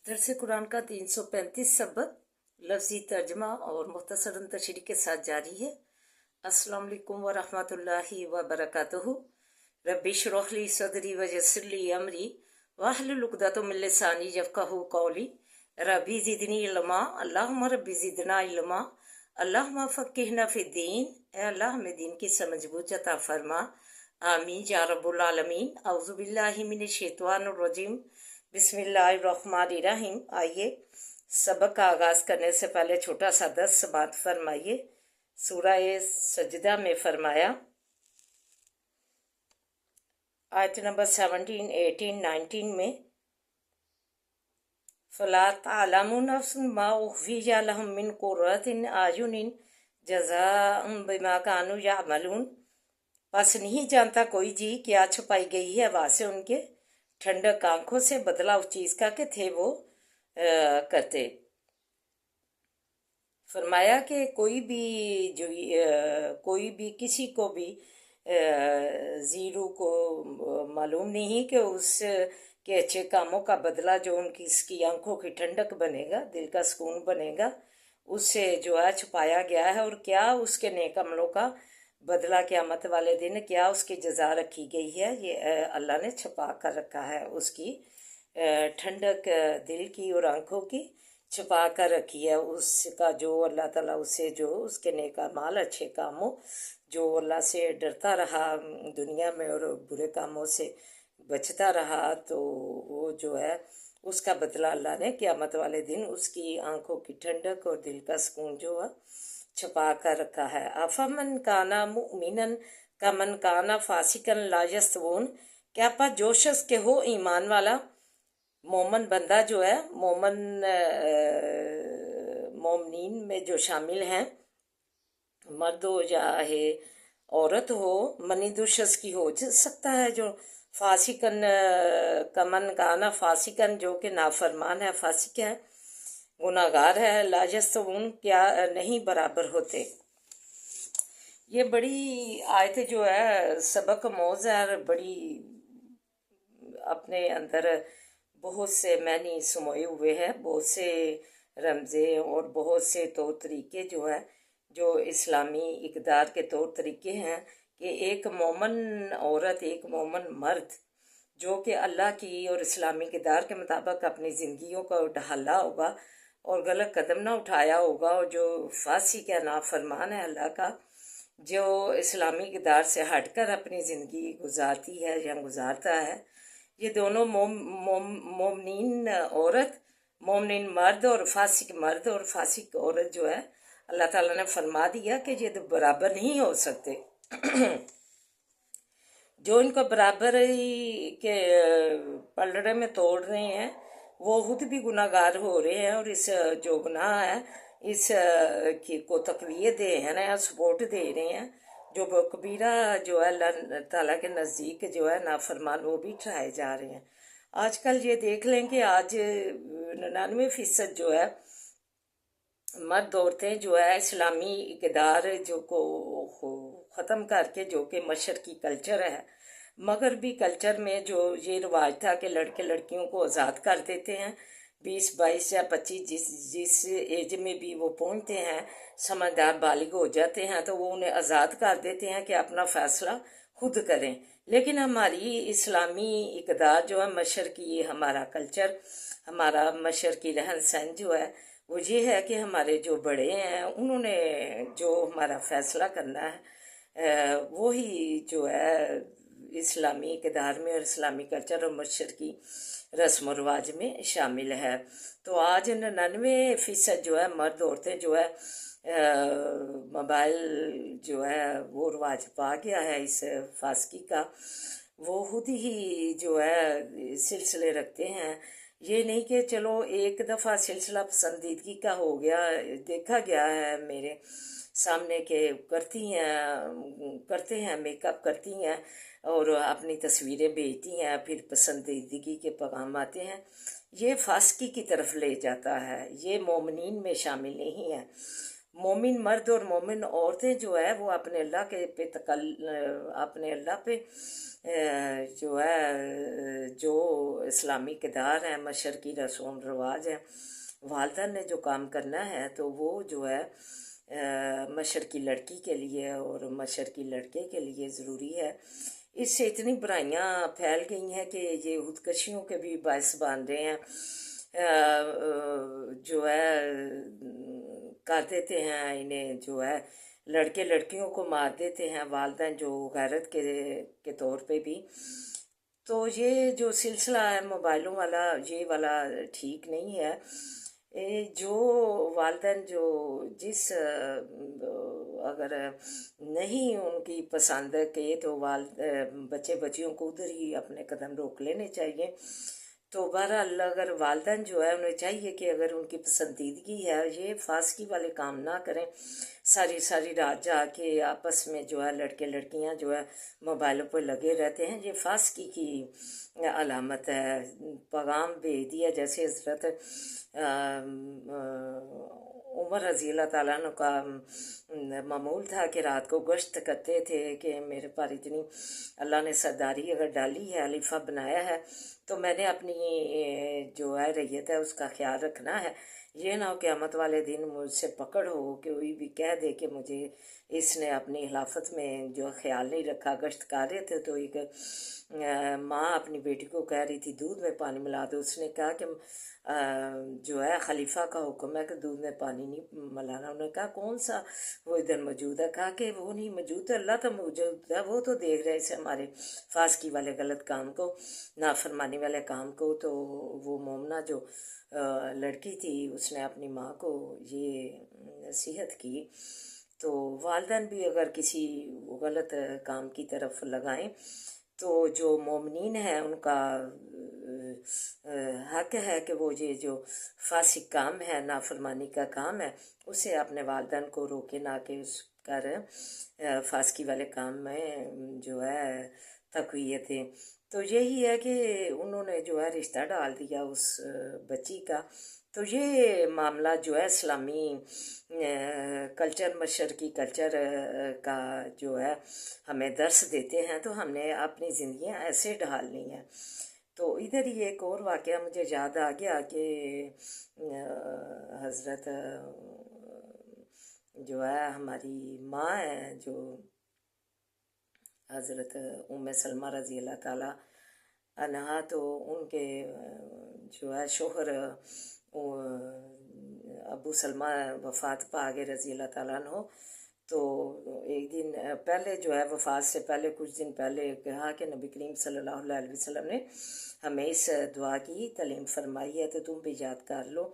दरस कुरान का 335 सबक लफ्ज़ी तर्जमा और मुख्तसरन तशरीह के साथ जारी है। अस्सलाम वालेकुम व रहमतुल्लाहि व बरकातुहू। रब्बि इश्रह ली सदरी व यस्सिर ली अमरी वाहलुल उक़दतम मिन लिसानी यफ़क़हू क़ौली। रब्बी ज़िदनी इल्मा, अल्लाहुम्मा रब्बी ज़िदना इल्मा, अल्लाहुम्मा फ़क़्क़िहना फ़िद्दीन। ऐ अल्लाह हमें दीन की समझ बूझ अता फरमा। आमीन या रब्बुल आलमीन। औज़ु बिल्लाहि मिनश शैतानिर रजीम। बिस्मिल्लाहिर्रहमानिर्रहीम। आइए सबक का आगाज़ करने से पहले छोटा सा दस समात फरमाइए। सूरह सजदा में फरमाया, आयत नंबर 17, 18, 19 में, फ़ला तअलमु नफ्सुम मा उख़फ़िय लहुम मिन क़ुर्रति अयुनिन जज़ाअन बिमा कानू यअमलून। बस नहीं जानता कोई जी क्या छुपाई गई है वासे उनके ठंडक आंखों से बदला उस चीज़ का कि थे वो करते। फरमाया कि कोई भी किसी को भी ज़ीरो को मालूम नहीं कि उस के अच्छे कामों का बदला जो उनकी इसकी आंखों की ठंडक बनेगा, दिल का सुकून बनेगा, उससे जो है छुपाया गया है। और क्या उसके नेक अमलों का बदला क़यामत वाले दिन क्या उसकी जज़ा रखी गई है, ये अल्लाह ने छुपा कर रखा है। उसकी ठंडक दिल की और आंखों की छुपा कर रखी है। उसका जो अल्लाह ताला उसे जो उसके नेक अमाल अच्छे कामों जो अल्लाह से डरता रहा दुनिया में और बुरे कामों से बचता रहा, तो वो जो है उसका बदला अल्लाह ने क़यामत वाले दिन उसकी आंखों की ठंडक और दिल का सुकून जो है छुपा कर रखा है। अफमन काना मुमिनन का मन काना फासिकन ला यस्तवून। क्या पा जो शख्स के हो ईमान वाला मोमन बंदा जो है मोमनीन में जो शामिल हैं, मर्द हो चाहे औरत हो, मनी दुशस की हो सकता है जो फासिकन कमन काना फासिकन जो कि नाफरमान है, फासिक है, गुनाहगार है, लाजस्तवून क्या नहीं बराबर होते। ये बड़ी आयत जो है सबक मौज़ है, बड़ी अपने अंदर बहुत से मैनी समोए हुए हैं, बहुत से रमज़े और बहुत से तौर तरीके जो है जो इस्लामी इक़दार के तौर तरीके हैं कि एक मोमन औरत एक मोमन मर्द जो कि अल्लाह की और इस्लामी इक़दार के मुताबिक अपनी ज़िंदगियों को ढाला होगा और गलत कदम ना उठाया होगा, और जो फासी का नाफरमान है अल्लाह का, जो इस्लामी इक़दार से हटकर अपनी ज़िंदगी गुजारती है या गुजारता है, ये दोनों मोमनीन औरत, मोमनीन मर्द और फासिक औरत जो है अल्लाह ताला ने फरमा दिया कि ये तो बराबर नहीं हो सकते। जो इनको बराबर के पलड़े में तोड़ रहे हैं वो खुद भी गुनाहगार हो रहे हैं, और इस जो गुनाह है इस को तक़वियत दे हैं ना, सपोर्ट दे रहे हैं। जो कबीरा जो है अल्लाह ताला के नज़दीक जो है नाफरमान वो भी ठहराए जा रहे हैं। आजकल ये देख लें कि आज 99% जो है मर्द औरतें जो है इस्लामी इक़दार जो को ख़त्म करके जो कि मशरक़ी कल्चर है, मगरबी कल्चर में जो ये रिवाज था कि लड़के लड़कियों को आज़ाद कर देते हैं, 20, 22 या 25 जिस एज में भी वो पहुंचते हैं, समझदार बालिग हो जाते हैं, तो वो उन्हें आज़ाद कर देते हैं कि अपना फ़ैसला खुद करें। लेकिन हमारी इस्लामी इक़दार जो है मशरक़ी हमारा कल्चर, हमारा मशरक़ी रहन सहन जो है वो ये है कि हमारे जो बड़े हैं उन्होंने जो हमारा फ़ैसला करना है वही जो है इस्लामी इक़दार में और इस्लामी कल्चर और मशरक़ी रस्म व रवाज में शामिल है। तो आज 99% जो है मर्द औरतें जो है मोबाइल जो है वो रवाज पा गया है इस फासकी का, वो खुद ही जो है सिलसिले रखते हैं। ये नहीं कि चलो एक दफ़ा सिलसिला पसंदीदगी का हो गया, देखा गया है मेरे सामने के करते हैं मेकअप करती हैं और अपनी तस्वीरें भेजती हैं, फिर पसंदीदगी के पैगाम आते हैं, ये फासकी की तरफ ले जाता है, ये मोमिनीन में शामिल नहीं है। मोमिन मर्द और मोमिन औरतें जो है वो अपने अल्लाह के पे अपने अल्लाह पे जो है जो इस्लामी किरदार हैं, मशरकी रसूम रवाज हैं, वालदा ने जो काम करना है तो वो जो है मशरकी लड़की के लिए और मशरकी लड़के के लिए ज़रूरी है। इससे इतनी बुराइयां फैल गई हैं कि ये खुदकशियों के भी बायस बन रहे हैं। जो है कर देते हैं इन्हें, जो है लड़के लड़कियों को मार देते हैं वालिदैन जो गैरत के तौर पे भी। तो ये जो सिलसिला है मोबाइलों वाला, ये वाला ठीक नहीं है। जो वालिदैन जो जिस अगर नहीं उनकी पसंद के तो बच्चे बच्चियों को उधर ही अपने कदम रोक लेने चाहिए। तो बहरहाल अगर वालिदैन जो है उन्हें चाहिए कि अगर उनकी पसंदीदगी है ये फासकी वाले काम ना करें, सारी सारी रात जाके आपस में जो है लड़के लड़कियां जो है मोबाइलों पर लगे रहते हैं, ये फासकी की अलामत है। पैगाम भेज दिया जैसे हज़रत उमर रज़ी अल्लाह ताला अन्हु का मामूल था कि रात को गश्त करते थे कि मेरे पर इतनी अल्लाह ने सरदारी अगर डाली है, अलीफा बनाया है, तो मैंने अपनी जो है रैयत है उसका ख्याल रखना है। ये ना हो क़यामत वाले दिन मुझसे पकड़ हो कि कोई भी कह दे कि मुझे इसने अपनी खिलाफत में जो ख्याल नहीं रखा। गश्त कर रहे थे तो एक माँ अपनी बेटी को कह रही थी दूध में पानी मिला दो। उसने कहा कि जो है खलीफा का हुक्म है कि दूध में पानी नहीं मिलाना। उन्होंने कहा कौन सा वो इधर मौजूद है? कहा कि वो नहीं मौजूद है, अल्लाह तो मौजूद है, वो तो देख रहे थे हमारे फासकी वाले गलत काम को, नाफरमानी वाले काम को। तो वो मोमना जो लड़की थी उसने अपनी माँ को ये नसीहत की। तो वालिदैन भी अगर किसी गलत काम की तरफ लगाएं तो जो मोमिनीन हैं उनका हक है कि वो ये जो फासिक काम है, नाफरमानी का काम है, उसे अपने वालिदैन को रोके ना कि उस कर फासकी वाले काम में जो है तक़वियत दें। तो यही है कि उन्होंने जो है रिश्ता डाल दिया उस बच्ची का। तो ये मामला जो है इस्लामी कल्चर, मशरकी कल्चर का जो है हमें दर्स देते हैं, तो हमने अपनी ज़िंदगियां ऐसे ढालनी है। तो इधर ही एक और वाक़या मुझे याद आ गया कि हज़रत जो है हमारी माँ है जो हज़रत उम्मे सलमा रज़ी अल्लाह ताला अन्हा, तो उनके जो है शोहर अबू सलमा वफ़ात पा गए रज़ी अल्लाह ताला अन्हो। तो एक दिन पहले जो है वफ़ात से पहले कुछ दिन पहले कहा कि नबी करीम सल्लल्लाहु अलैहि वसल्लम ने हमें इस दुआ की तालीम फरमाई है तो तुम भी याद कर लो।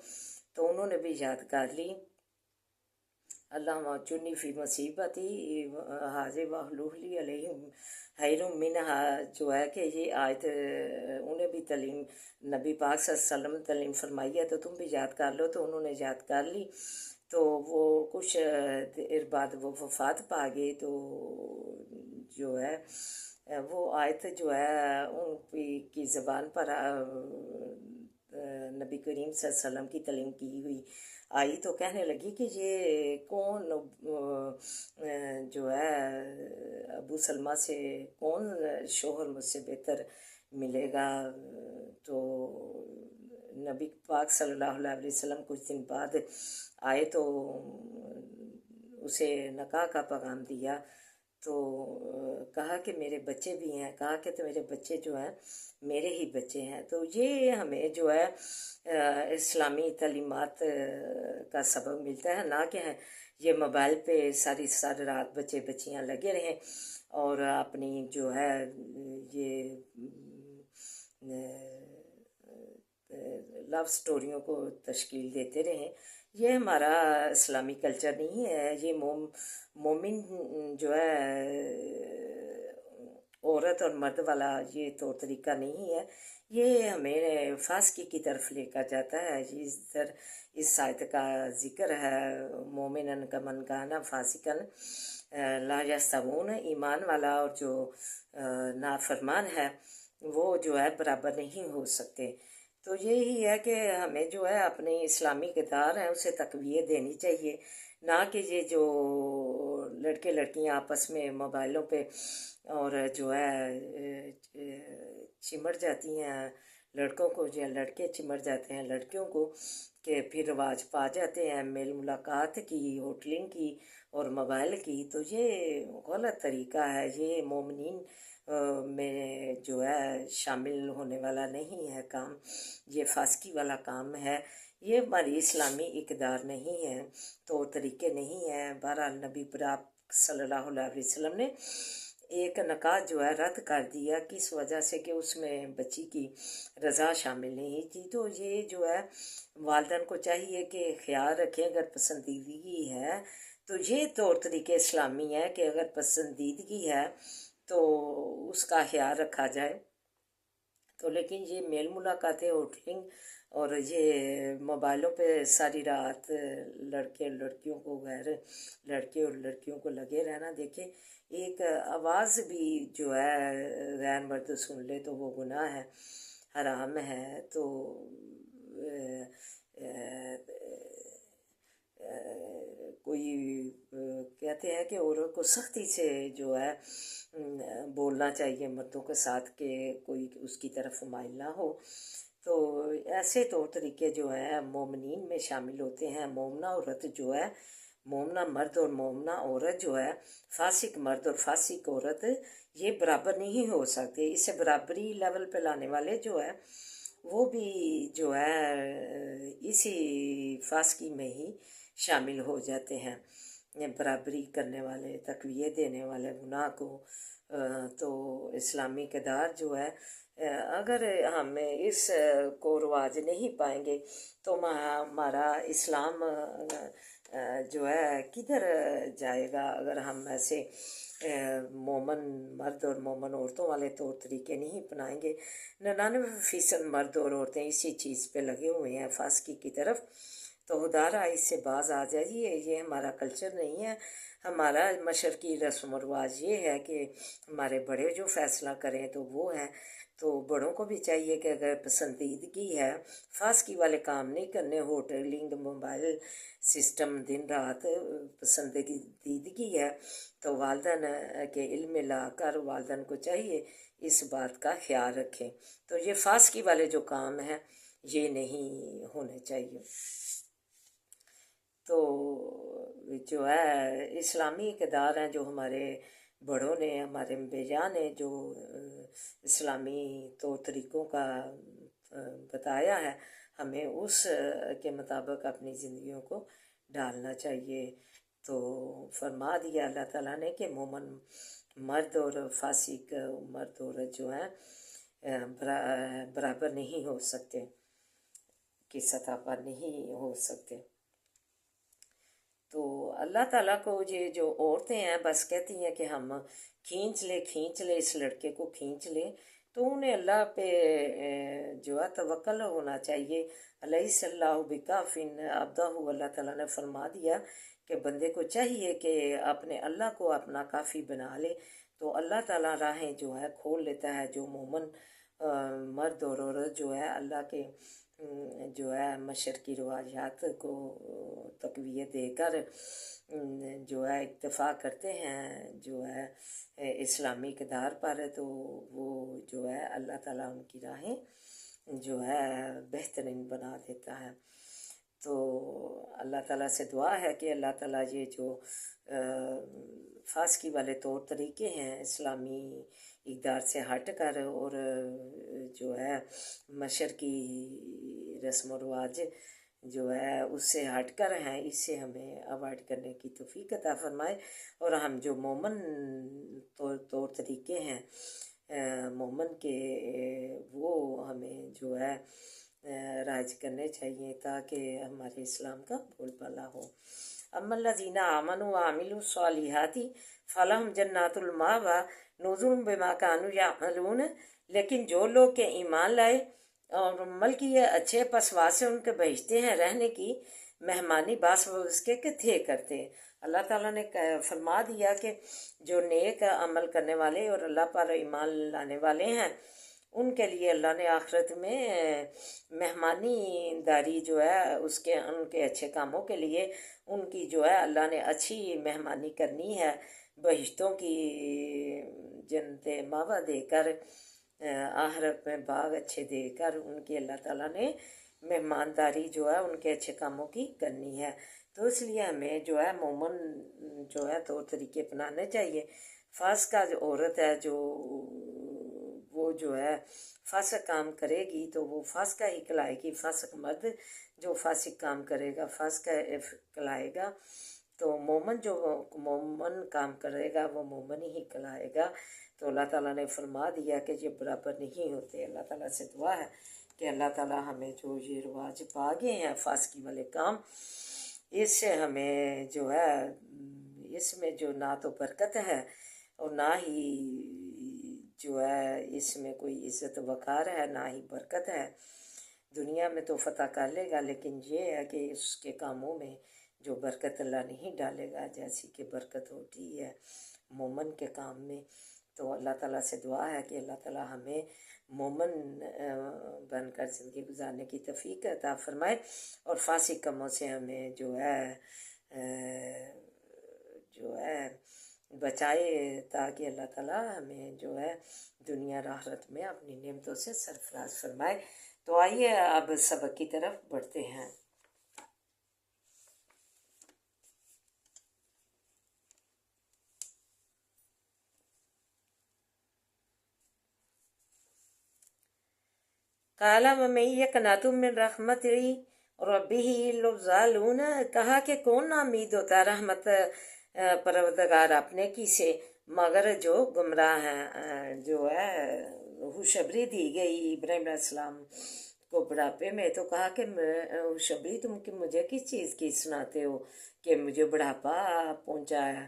तो उन्होंने भी याद कर ली। अल्लाह चुन्नी फ़ी मुसीबती हाज़े वाहलुली अलैहिम खैरुम मिनहा, जो है कि ये आयत उन्हें भी तालीम नबी पाक सल्लल्लाहु अलैहि वसल्लम तालीम फरमाई है तो तुम भी याद कर लो। तो उन्होंने याद कर ली। तो वो कुछ देर बाद वो वफ़ात पा गए। तो जो है वो आयत जो है उनकी ज़बान पर नबी करीम सल्लल्लाहु अलैहि वसल्लम की तालीम की हुई आई। तो कहने लगी कि ये कौन जो है अबू सलमा से कौन शोहर मुझसे बेहतर मिलेगा। तो नबी पाक सल्लल्लाहु अलैहि वसल्लम कुछ दिन बाद आए तो उसे निकाह का पैगाम दिया। तो कहा कि मेरे बच्चे भी हैं। कहा कि तो मेरे बच्चे जो हैं मेरे ही बच्चे हैं। तो ये हमें जो है इस्लामी तालीमात का सबक मिलता है, ना कि ये मोबाइल पे सारी सारी रात बच्चे बच्चियां लगे रहें और अपनी जो है ये लव स्टोरियों को तश्कील देते रहें। ये हमारा इस्लामी कल्चर नहीं है। ये मोमिन जो है औरत और मर्द वाला ये तौर तरीका नहीं है। ये हमें फासकी की तरफ लेकर जाता है। इस आयत का जिक्र है मोमिनन का मन काना फासिकन ला यस्तवून, ईमान वाला और जो नाफरमान है वो जो है बराबर नहीं हो सकते। तो यही है कि हमें जो है अपने इस्लामी किरदार हैं उसे तक़वियत देनी चाहिए, نہ کہ یہ جو لڑکے لڑکیاں آپس میں موبائلوں پہ اور جو ہے چمٹ جاتی ہیں لڑکوں کو، یا لڑکے چمٹ جاتے ہیں لڑکیوں کو، کہ پھر رواج پا جاتے ہیں میل ملاقات کی، ہوٹلنگ کی اور موبائل کی. تو یہ غلط طریقہ ہے، یہ مومنین میں جو ہے شامل ہونے والا نہیں ہے کام، یہ فاسقی والا کام ہے، یہ ہماری اسلامی اقدار نہیں ہے، طور طریقے نہیں ہیں. بہرحال نبی پاک صلی اللہ علیہ وسلم نے ایک نکاح جو ہے رد کر دیا، کس وجہ سے کہ اس میں بچی کی رضا شامل نہیں تھی. تو یہ جو ہے والدین کو چاہیے کہ خیال رکھیں، اگر پسندیدگی ہے تو یہ طور طریقے اسلامی ہے کہ اگر پسندیدگی ہے تو اس کا خیال رکھا جائے. تو لیکن یہ میل ملاقاتیں، ہوٹلنگ اور یہ موبائلوں پہ ساری رات لڑکے اور لڑکیوں کو، غیر لڑکے اور لڑکیوں کو لگے رہنا، دیکھیں ایک آواز بھی جو ہے غیر مرد سن لے تو وہ گناہ ہے، حرام ہے. تو کوئی کہتے ہیں کہ عورت کو سختی سے جو ہے بولنا چاہیے مردوں کے ساتھ کہ کوئی اس کی طرف مائل نہ ہو. تو ایسے طور طریقے جو ہیں مومنین میں شامل ہوتے ہیں. مومنہ عورت جو ہے، مومنہ مرد اور مومنہ عورت جو ہے، فاسق مرد اور فاسق عورت یہ برابر نہیں ہو سکتے. اسے برابری لیول پہ لانے والے جو ہے وہ بھی جو ہے اسی فاسقی میں ہی شامل ہو جاتے ہیں، برابری کرنے والے، تقویت دینے والے گناہ کو. تو اسلامی اقدار جو ہے اگر ہم اس کو رواج نہیں پائیں گے تو ہمارا اسلام جو ہے کدھر جائے گا، اگر ہم ایسے مومن مرد اور مومن عورتوں والے طور طریقے نہیں اپنائیں گے. 99% مرد اور عورتیں اسی چیز پہ لگے ہوئے ہیں فاسقی کی طرف. تو خدارا اس سے باز آ جائیے، یہ ہمارا کلچر نہیں ہے. ہمارا مشرقی رسم و رواج یہ ہے کہ ہمارے بڑے جو فیصلہ کریں تو وہ ہے. تو بڑوں کو بھی چاہیے کہ اگر پسندیدگی ہے، فاسقی والے کام نہیں کرنے، ہوٹلنگ، موبائل سسٹم دن رات پسندیدگی ہے، تو والدین کے علم میں لا کر والدین کو چاہیے اس بات کا خیال رکھیں. تو یہ فاسقی والے جو کام ہیں یہ نہیں ہونے چاہیے. تو جو ہے اسلامی اقدار ہیں جو ہمارے بڑوں نے، ہمارے انبیاء نے جو اسلامی طور طریقوں کا بتایا ہے، ہمیں اس کے مطابق اپنی زندگیوں کو ڈالنا چاہیے. تو فرما دیا اللہ تعالیٰ نے کہ مومن مرد اور فاسق مرد عورت جو ہیں برابر نہیں ہو سکتے، کی سطح پر نہیں ہو سکتے. تو اللہ تعالیٰ کو یہ جو عورتیں ہیں بس کہتی ہیں کہ ہم کھینچ لے اس لڑکے کو کھینچ لے، تو انہیں اللہ پہ جو ہے توکل ہونا چاہیے. الیس اللہ بکاف عبدہ، اللہ تعالیٰ نے فرما دیا کہ بندے کو چاہیے کہ اپنے اللہ کو اپنا کافی بنا لے. تو اللہ تعالیٰ راہیں جو ہے کھول لیتا ہے. جو مومن مرد اور عورت جو ہے اللہ کے جو ہے مشرقی روایات کو تقویت دے کر جو ہے اکتفا کرتے ہیں جو ہے اسلامی اقدار پر، تو وہ جو ہے اللہ تعالیٰ ان کی راہیں جو ہے بہترین بنا دیتا ہے. تو اللہ تعالیٰ سے دعا ہے کہ اللہ تعالیٰ یہ جو فاسقی والے طور طریقے ہیں اسلامی اقدار سے ہٹ کر اور جو ہے مشرقی رسم و رواج جو ہے اس سے ہٹ کر ہیں، اس سے ہمیں اوائڈ کرنے کی توفیق عطا فرمائے. اور ہم جو مومن طور طریقے ہیں مومن کے، وہ ہمیں جو ہے رائج کرنے چاہیے تاکہ ہمارے اسلام کا بول بالا ہو. اما الذین آمنوا وعملوا الصالحات فلہم جنات المأوی نزل بما کانوا یعملون. لیکن جو لوگ کے ایمان لائے اور عمل کیے اچھے، پس واسے ان کے بہشتے ہیں رہنے کی مہمانی باس اس کے تھے کرتے. اللہ تعالیٰ نے فرما دیا کہ جو نیک عمل کرنے والے اور اللہ پر ایمان لانے والے ہیں ان کے لیے اللہ نے آخرت میں مہمانی داری جو ہے ان کے اچھے کاموں کے لیے ان کی جو ہے اللہ نے اچھی مہمانی کرنی ہے، بہشتوں کی جنتیں ماوا دے کر، آخرت میں باغ اچھے دے کر ان کی اللہ تعالیٰ نے مہمانداری جو ہے ان کے اچھے کاموں کی کرنی ہے۔ تو اس لیے ہمیں جو ہے مومن جو ہے طور طریقے اپنانے چاہیے۔ فاسقہ جو عورت ہے وہ جو ہے فاسق کام کرے گی تو وہ فاسقہ ہی کہلائے گی، فاسق مرد جو فاسق کام کرے گا فاسقہ کہلائے گا، تو مومن جو مومن کام کرے گا وہ مومن ہی کہلائے گا۔ تو اللہ تعالیٰ نے فرما دیا کہ یہ برابر نہیں ہوتے۔ اللہ تعالیٰ سے دعا ہے کہ اللہ تعالیٰ ہمیں جو یہ رواج پا گئے ہیں فاسقی والے کام، اس سے ہمیں جو ہے اس میں جو نہ تو برکت ہے اور نہ ہی جو ہے اس میں کوئی عزت وقار ہے، نہ ہی برکت ہے۔ دنیا میں تو فتح کر لے گا، لیکن یہ ہے کہ اس کے کاموں میں جو برکت اللہ نہیں ڈالے گا، جیسی کہ برکت ہوتی ہے مومن کے کام میں۔ تو اللہ تعالیٰ سے دعا ہے کہ اللہ تعالیٰ ہمیں مومن بن کر زندگی گزارنے کی توفیق عطا فرمائے اور فاسق کاموں سے ہمیں جو ہے بچائے، تاکہ اللہ تعالیٰ ہمیں جو ہے دنیا اور آخرت میں اپنی نعمتوں سے سرفراز فرمائے۔ تو آئیے اب سبق کی طرف بڑھتے ہیں۔ قَالَ وَمَن يَقْنَطُ مِن رَحْمَتِ رَبِّهِ إِلَّا الضَّالُّونَ، کہا کہ کون نا امید ہوتا ہے رحمت پروردگار اپنے کی سے مگر جو گمراہ ہیں۔ جو ہے خوشخبری دی گئی ابراہیم علیہ السلام کو بڑھاپے میں، تو کہا کہ خوشخبری تم مجھے کس چیز کی سناتے ہو کہ مجھے بڑھاپا پہنچا ہے؟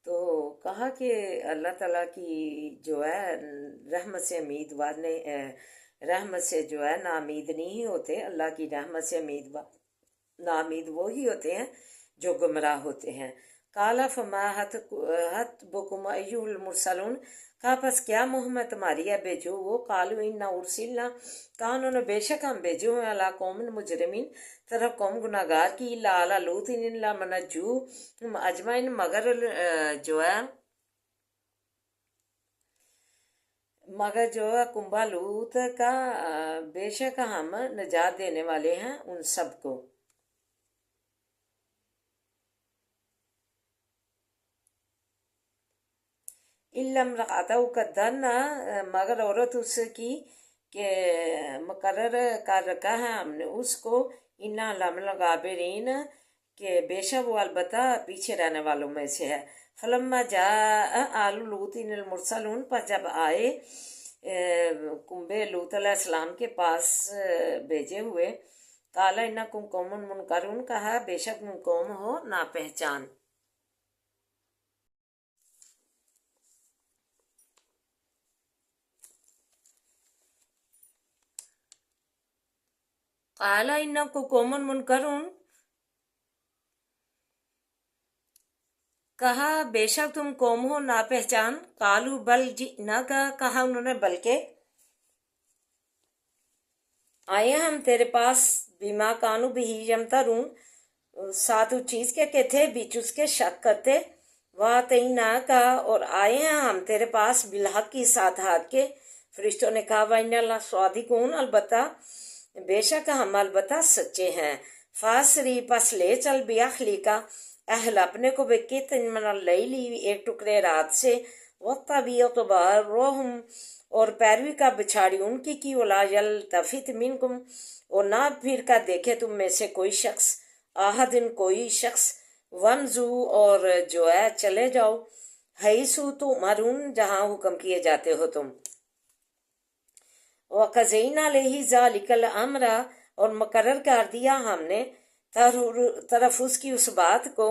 تو کہا کہ اللہ تعالیٰ کی جو ہے رحمت سے رحمت سے جو ہے ناامید نہیں ہوتے، اللہ کی رحمت سے ناامید وہی ہوتے ہیں جو گمراہ ہوتے ہیں۔ قَالَ فَمَا خَطْبُكُمْ أَيُّهَا الْمُرْسَلُونَ، کہا پس کیا محمد تمہاری ہے بھیجو وہ؟ قَالُوا إِنَّا أُرْسِلْنَا، کہا انہوں نے بے شک ہم بھیجے ہوئے عَلَىٰ قَوْمٍ مُجْرِمِينَ، طرف قوم گناہ گار کی، إِلَّا عَلَىٰ لُوطٍ لَمَّا نَجَّوْهُمْ أَجْمَعِينَ، مگر جو ہے کنبہ لوط کا بے شک ہم نجات دینے والے ہیں ان سب کو۔ إِلَّا امْرَأَتَهُ قَدَّرْنَا، مگر عورت اس کی کہ مقرر کر رکھا ہے ہم نے اس کو، اِنَّا لَمِنَ الْغَابِرِينَ، کہ بے شک وہ البتہ پیچھے رہنے والوں میں سے ہے۔ فَلَمَّا جَاءَ آلُ لُوطٍ الْمُرْسَلُونَ، پر جب آئے کنبے لوط علیہ السلام کے پاس بھیجے ہوئے، قَالَ إِنَّكُمْ قَوْمٌ مُنْكَرُونَ، کہا بے شک تم قوم ہو ناپہچان۔ قَالَ إِنَّكُمْ قَوْمٌ مُنْكَرُونَ، کہا بے شک تم قوم ہو ناپہچان۔ قَالُوا بَلْ جِئْنَاكَ، کہا انہوں نے بلکہ آئے ہم تیرے پاس، بِمَا كَانُوا بِهِ يَمْتَرُونَ، ساتھ اس چیز کے تھے بیچ اس کے شک کرتے، وَآتَيْنَاكَ، اور آئے ہیں ہم تیرے پاس، بالحق کی ساتھ حق کے۔ فرشتوں نے کہا وَإِنَّا لَصَادِقُونَ، البتہ بے شک ہم البتہ سچے ہیں۔ فَاسْرِ، پس لے چل، بِأَهْلِكَ، اہل اپنے کو، بِقِطْعٍ مِنَ اللَّيْلِ، ایک ٹکڑے رات سے، وَاتَّبِعْ أَدْبَارَهُمْ، اور پیروی کا بچھاڑی ان کی، وَلَا يَلْتَفِتْ مِنْكُمْ، اور نہ پھر کر دیکھے تم میں سے کوئی شخص، أَحَدٌ، کوئی شخص، وَامْضُوا، اور جو ہے چلے جاؤ، حَيْثُ تُؤْمَرُونَ، جہاں حکم کیے جاتے ہو تم۔ وَقَضَيْنَا عَلَيْهِ ذَلِكَ الْأَمْرَ، اور مقرر کر دیا ہم نے طرف اس کی اس بات کو،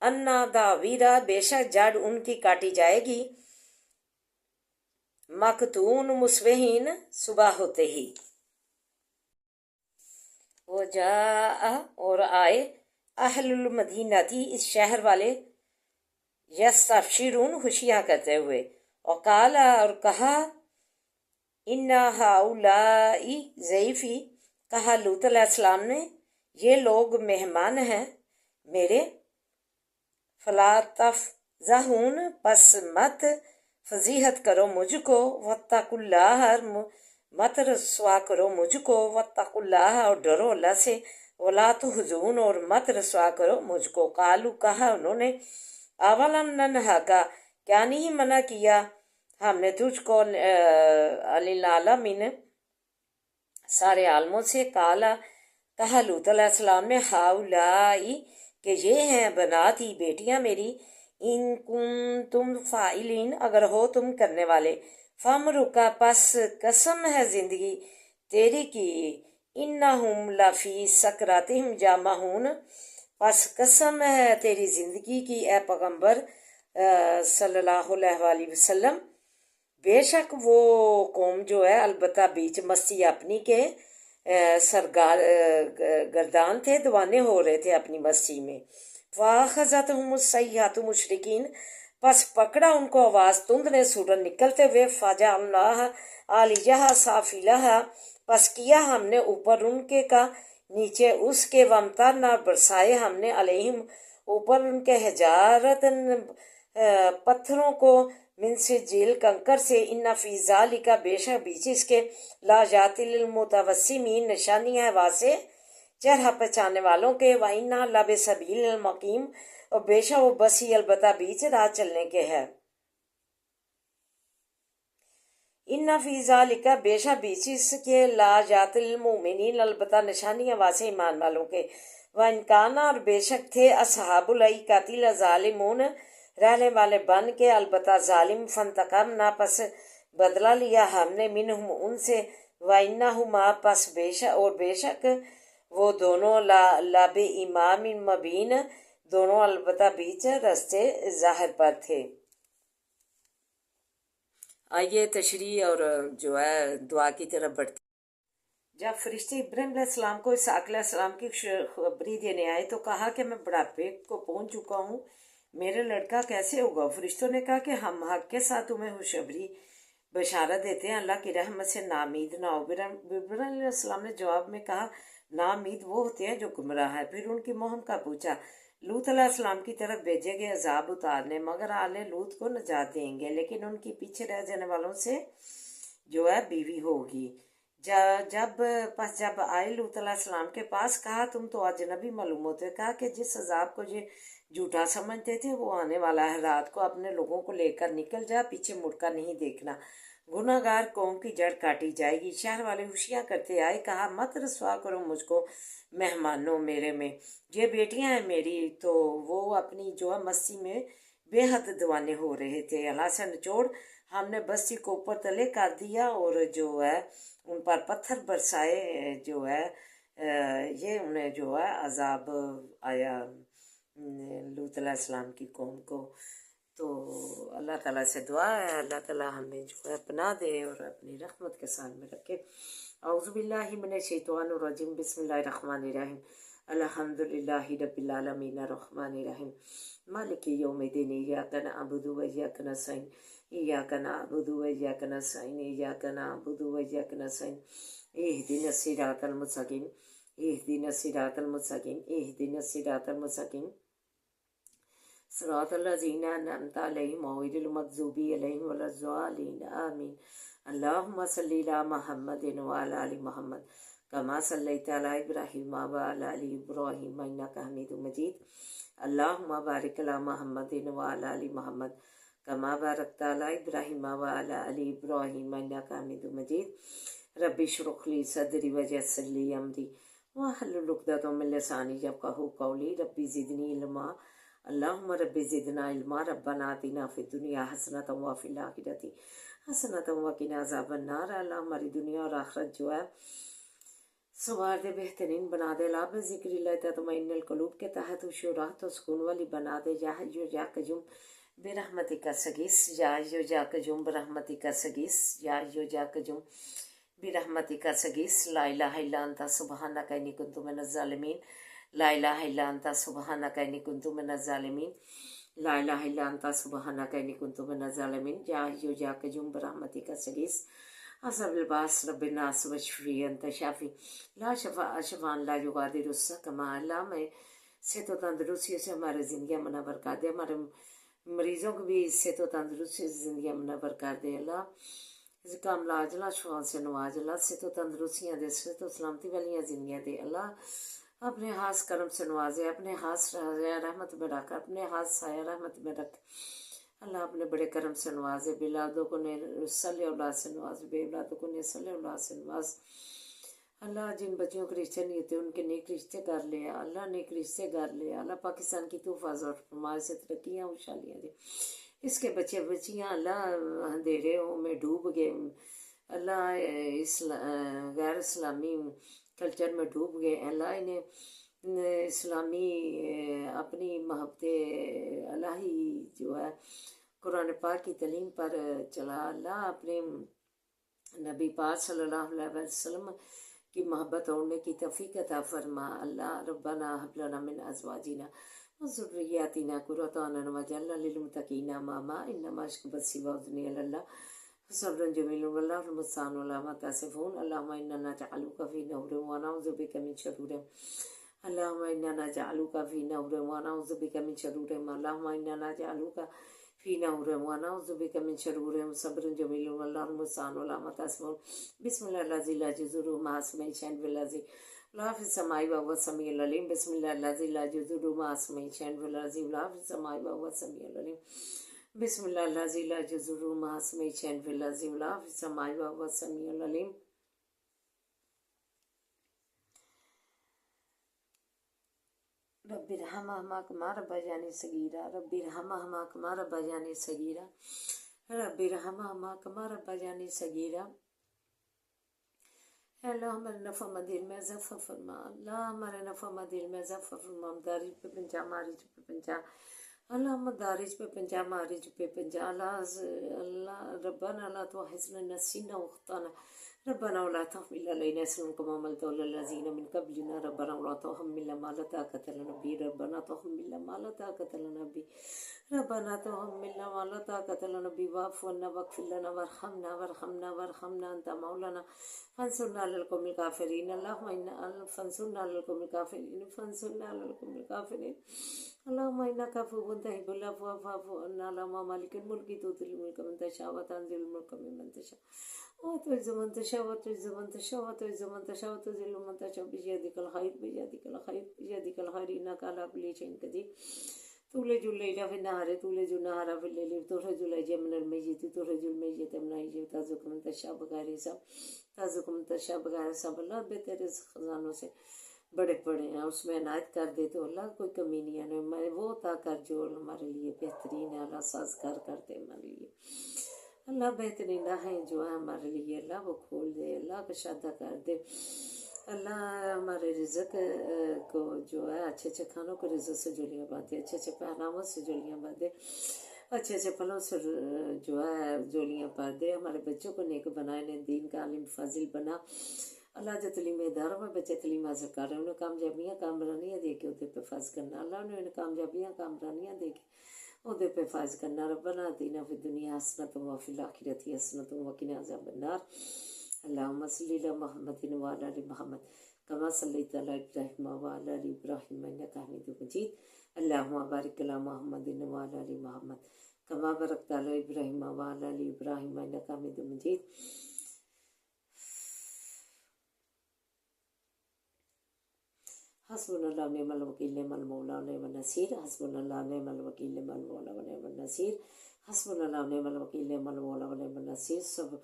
أَنَّ دَابِرَ، بے شک جڑ ان کی کاٹی جائے گی، مَقْطُوعٌ مُصْبِحِينَ، صبح ہوتے ہی۔ وَجَاءَ، اور آئے، أَهْلُ الْمَدِينَةِ، اس شہر والے، यस्तबशिरून खुशियाँ करते हुए। और काला और कहा इन्ना हाउलाई ज़ईफ़ी, कहा लूत अलैहिस्सलाम ने ये लोग मेहमान हैं मेरे। फला तफ़ज़हून, पस मत फजीहत करो मुझको, वत्तकुल्लाह, मत रसवा करो मुझको, वत्तकुल्लाह, और डरो अल्लाह से, वला तुहज़ून, और मत रसवा करो मुझको। कालू, कहा उन्होंने, अवलम ननहाका, क्या नहीं मना किया हमने तुझको, अलिल आलमीन, सारे आलमों से। काला, कहा लूत अलैहिस्सलाम ने, हाउलाई, कि ये हैं बनाती बेटियां मेरी, इन कुंतुम फाइलिन, अगर हो तुम करने वाले, फमरुका, पस कसम है जिंदगी तेरी की, इन्नहुम लफी सकरातिहिम जामहून, पस कसम है तेरी जिंदगी की ए पैगंबर सल्लल्लाहु अलैहि वसल्लम, बेशक वो कौम जो है अलबत्ता बीच मस्ती अपनी के सरगार गर्दान थे, दीवाने हो रहे थे अपनी मस्ती में। फ़ाख़ज़तहुमुस्सय्यातु मुशरिकीन, बस पकड़ा उनको आवाज़ तुंद ने सूरन निकलते हुए। फ़जअलनाह आलियहा साफ़िलहा, बस किया हमने ऊपर उनके का नीचे उसके, वमतरना, बरसाए हमने अलैहिम ऊपर उनके हिजारतन पत्थरों को, मिन से जेल कंकर से, इन्ना फी ज़ालिका, बेशक बीच इसके, ला जातिल मुतवस्सिमीन, निशानियाँ है वासे चेहरा पहचानने वालों के, व इन्ना लबे सबील मकीम, और बेशक वो बसी अलबत्ता बीच राह चलने के है। इन्ना फी ज़ालिका, बेशक बीच इसके, ला जातिल मुमिनीन, अलबत्ता निशानियाँ वासे ईमान वालों के, व इनकाना, और बेशक थे, असहाबुल ऐकातिल ज़ालिमून, रहने वाले बन के, अलबत्ता जालिम, फंतकमना, पस बदला लिया हमने, मिनहुम उनसे, व इन्नहुमा, पस बेशक, और बेशक वो दोनों, लाबे इमाम मबीन, दोनों अलबत्ता बीच रस्ते ज़ाहिर पर थे। आइए तशरीह और जो है दुआ की तरफ बढ़ते। जब फरिश्ते इब्राहीम अलैहिस्सलाम को इसहाक अलैहिस्सलाम की खुशखबरी देने आए तो कहा कि मैं बुढ़ापे को पहुंच चुका हूँ, मेरा लड़का कैसे होगा। फरिश्तों ने कहा कि हम हक के साथ तुम्हें खुशखबरी बशारत देते हैं, अल्लाह की रहमत से नामीद ना हो। इब्राहीम अलैहिस्सलाम ने जवाब में कहा, नामीद वो होते हैं जो गुमराह है। फिर उनकी मोहम का पूछा, लूत अलैहिस्सलाम की तरफ भेजे गए अजाब उतारने, मगर आले लूत को नजात देंगे, लेकिन उनकी पीछे रह जाने वालों से जो है बीवी होगी। जब आए लूत अलैहिस्सलाम के पास, कहा तुम तो अजनबी मालूम होते। कहा कि जिस अजाब को ये झूठा समझते थे वो आने वाला है। रात को अपने लोगों को लेकर निकल जा, पीछे मुड़कर नहीं देखना, गुनाहगार कौम की जड़ काटी जाएगी। शहर वाले खुशियाँ करते आए, कहा मत रसवा करो मुझको मेहमानों मेरे में, ये बेटियां हैं मेरी। तो वो अपनी जो है मस्ती में बेहद दीवाने हो रहे थे। अल्लाह से निचोड़ हमने बस्ती को ऊपर तले कर दिया और जो है उन पर पत्थर बरसाए, जो है ये उन्हें जो है अजाब आया लूत अलैहिस्सलाम की कौम को। तो अल्लाह ताला से दुआ है, अल्लाह ताला हमें जो है पनाह दे और अपनी रहमत के साथ में रखे। औज़ुबिल्लाहि मिनश्शैतानिर्रजीम, बिस्मिल्लाहिर्रहमानिर्रहीम, अल्हम्दुलिल्लाहि रब्बिल आलमीन, अर्रहमानिर्रहीम, मालिकि यौमिद्दीन, इय्याका नअबुदु व इय्याका नस्तईन, इय्याका नअबुदु व इय्याका नस्तईन, इय्याका नअबुदु व इय्याका नस्तईन, इहदिनस सिरातल मुस्तकीम, इहदिनस सिरातल मुस्तकीम, इहदिनस सिरातल मुस्तकीम, सिरातल लज़ीना अनअमता अलैहिम गैरिल मग़ज़ूबि अलैहिम वलज़्ज़ालिन, आमीन। अल्लाहुम्मा सल्लि अला मुहम्मदिन व अला आलि मुहम्मद, कमा सल्लैता अला इब्राहीम व अला आलि इब्राहीम इन्नका हमीदुम मजीद। अल्लाहुम्मा बारिक अला मुहम्मदिन व अला आलि मुहम्मद, कमा बारकता अला इब्राहीम व अला आलि इब्राहीम इन्नका हमीदुम मजीद। रब्बि इश्रह ली सदरी व यस्सिर ली अमरी वहलुल उक़दतम मिन लिसानी यफ़क़हू क़ौली। रब्बि ज़िदनी इल्मा, अल्लाहुम्मा रब्बि ज़िदना इल्मा। रब्बना आतिना फ़िद दुनिया हसनतम व फ़िल आखिरति हसनतम व क़िना अज़ाबन नार। अल्लाह हमारी दुनिया और आखिरत जो है सवार दे, बेहतरीन बना दे। ला बिज़िक्रिल्लाह तत्मइन्नुल क़ुलूब के तहत खुशी और राहत और सुकून वाली बना दे। या हय्यु या क़य्यूम बिरहमतिका सगीस, या हय्यु या क़य्यूम बिरहमतिका सगीस, या हय्यु या क़य्यूम बिरहमतिका सगीस। ला इलाहा इल्ला अंता सुब्हानका इन्नी कुन्तु मिनज़ ज़ालिमीन, ला इलाहा इल्ला अंता सुब्हानका इन्नी कुन्तु मिनज़ ज़ालिमीन। لا الہ الا انت سبحانک انی کنت من الظالمین، یا حی یا قیوم برحمتک استغیث، اصحاب الباس رب الناس واشفی انت شافی لا شفاء شفاء لا یغادر سقما۔ اللہ میں صحت و تندرستی سے ہمارے زندگیاں منور کر دے، ہمارے مریضوں کو بھی صحت و تندرستی سے زندگیاں منور کر دے اللہ، کام لاجلا شفا سے نواز اللہ، صحت و تندرستیاں دے، صحت و سلامتی والیاں زندگیاں دے اللہ، اپنے ہاتھ کرم سے نوازے، اپنے ہاتھ سایہ رحمت میں رکھ، اپنے ہاتھ سایہ رحمت میں رکھ اللہ، اپنے بڑے کرم سے نوازے، بے اولادوں کو صالح اولاد سے نواز، بے اولادوں کو صالح اولاد سے نواز اللہ، جن بچیوں کے رشتے نہیں ہوتے ان کے نیک رشتے کر لے اللہ، نیک رشتے کر لے اللہ، پاکستان کی تو حفاظت فرما، سے ترقیاں خوشحالیاں دے، اس کے بچے بچیاں اللہ اندھیروں میں ڈوب گئے اللہ، غیر اسلامی کلچر میں ڈوب گئے اللہ، انہیں اسلامی اپنی محبت الہی جو ہے قرآن پاک کی تعلیم پر چلا اللہ، اپنے نبی پاک صلی اللہ علیہ وسلم کی محبت اوڑھنے کی توفیق عطا فرما اللہ، ربنا هب لنا من ازواجنا وذریاتنا قرۃ اعین واجعلنا للمتقین اماما، انما اشکو بثی واذنی اللہ صبر جمیل واللہ المستعان علی ما تصفون، اللہم انا نجعلک فی نحورهم ونعوذ بک من شرورهم، اللہم انا نجعلک فی نحورهم ونعوذ بک من شرورهم، اللہم انا نجعلک فی نحورهم ونعوذ بک من شرورهم، صبر جمیل واللہ المستعان علی ما تصفون، بسم اللہ الذی لا یضر مع اسمہ شیء فی الارض ولا فی السماء وهو السمیع العلیم، بسم اللہ الذی لا یضر مع اسمہ شیء فی الارض ولا فی السماء وهو السمیع العلیم، بسم اللہ الذی لا یضر مع اسمہ شیء فی الارض ولا فی السماء وهو السمیع العلیم۔ رب ارحمہما کما ربیانی صغیرا، رب ارحمہما کما ربیانی صغیرا، رب ارحمہما کما ربیانی صغیرا۔ اے اللہ ہمارے نفع مدیل میں اضافہ فرما اللہ، ہمارے نفع مدیل میں اضافہ فرما، مدارج پہ پنجا، مارج پہ پنجا اللہ، مدارج پہ پنجا، مارج پہ پنجا اللہ، ربنا لا تؤاخذنا إن نسينا واخطأنا، ربنا ولا تحمل علينا إصرا كما حملته على الذين من قبلنا، ربنا ولا تحملنا ما لا طاقة لنا به، ربنا تحملنا ما لا طاقة لنا به، ربنا تحملنا ما لا طاقة لنا به، واعف عنا واغفر لنا وارحمنا أنت مولانا فانصرنا على القوم الكافرين، اللهم إنا فانصرنا على القوم الكافرين، فانصرنا على القوم الكافرين، اللهم إنك عفو تحب العفو فاعف عنا، اللهم مالك الملك تؤتي الملك من تشاء وتنزع الملك ممن تشاء وتعز من تشاء وتعز من تشاء وتعز من تشاء وتذل من تشاء بيدك الخير بيدك الخير بيدك الخير إنك على كل شيء قدير، تولج الليل في النهار تولج النهار في الليل، تخرج الحي من الميت تخرج الميت من الحي، ترزق من تشاء بغير حساب ترزق من تشاء بغیر حساب، اللہ بے تیرے خزانوں سے بڑے بڑے ہیں، اس میں عنایت کر دے تو اللہ کوئی کمی نہیں ہے، میں وہ عطا کر جو ہمارے لیے بہترین ہے اللہ، سازگار کر دے ہمارے لیے اللہ، بہترین ہے جو ہے ہمارے لیے اللہ وہ کھول دے اللہ، کشادہ کر دے اللہ، ہمارے رزق کو جو ہے اچھے اچھے کھانوں کو رزق سے جوڑیاں باندھے، اچھے اچھے پہناووں سے جوڑیاں باندھے، اچھے اچھے پھلوں سے جو ہے جوڑیاں پار دے، ہمارے بچوں کو نیک بنائے، انہیں دین کا عالم فاضل بنا اللہ، جو تعلیم اداروں میں بچے تعلیم حاصل کر رہے ہیں انہیں کامیابیاں کامرانیاں دے کے عہدے پہ فائز کرنا اللہ، انہیں کامیابیاں کامرانیاں دے کے عہدے پہ فائز کرنا، ربنا آتنا فی الدنیا حسنۃ وفی الآخرۃ حسنۃ وقنا عذاب النار، اللہم صلی علی محمد وعلی آل محمد کما صلیت علی ابراہیم وعلی آل ابراہیم انک حمید مجید، اللہم بارک علی محمد وعلی آل محمد کما بارکت علی ابراہیم وعلی آل ابراہیم انک حمید مجید۔ حسبنا اللہ نعم الوکیل نعم المولا نعم النصیر، حسبنا اللہ نعم الوکیل نعم المولا ونعم النصیر، حسبنا اللہ نعم الوکیل نعم المولا ونعم النصیر۔ سب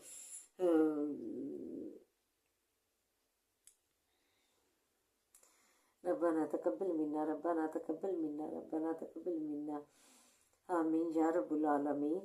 ربنا تقبل منا ربنا تقبل منا ربنا تقبل منا، آمین یا رب العالمین۔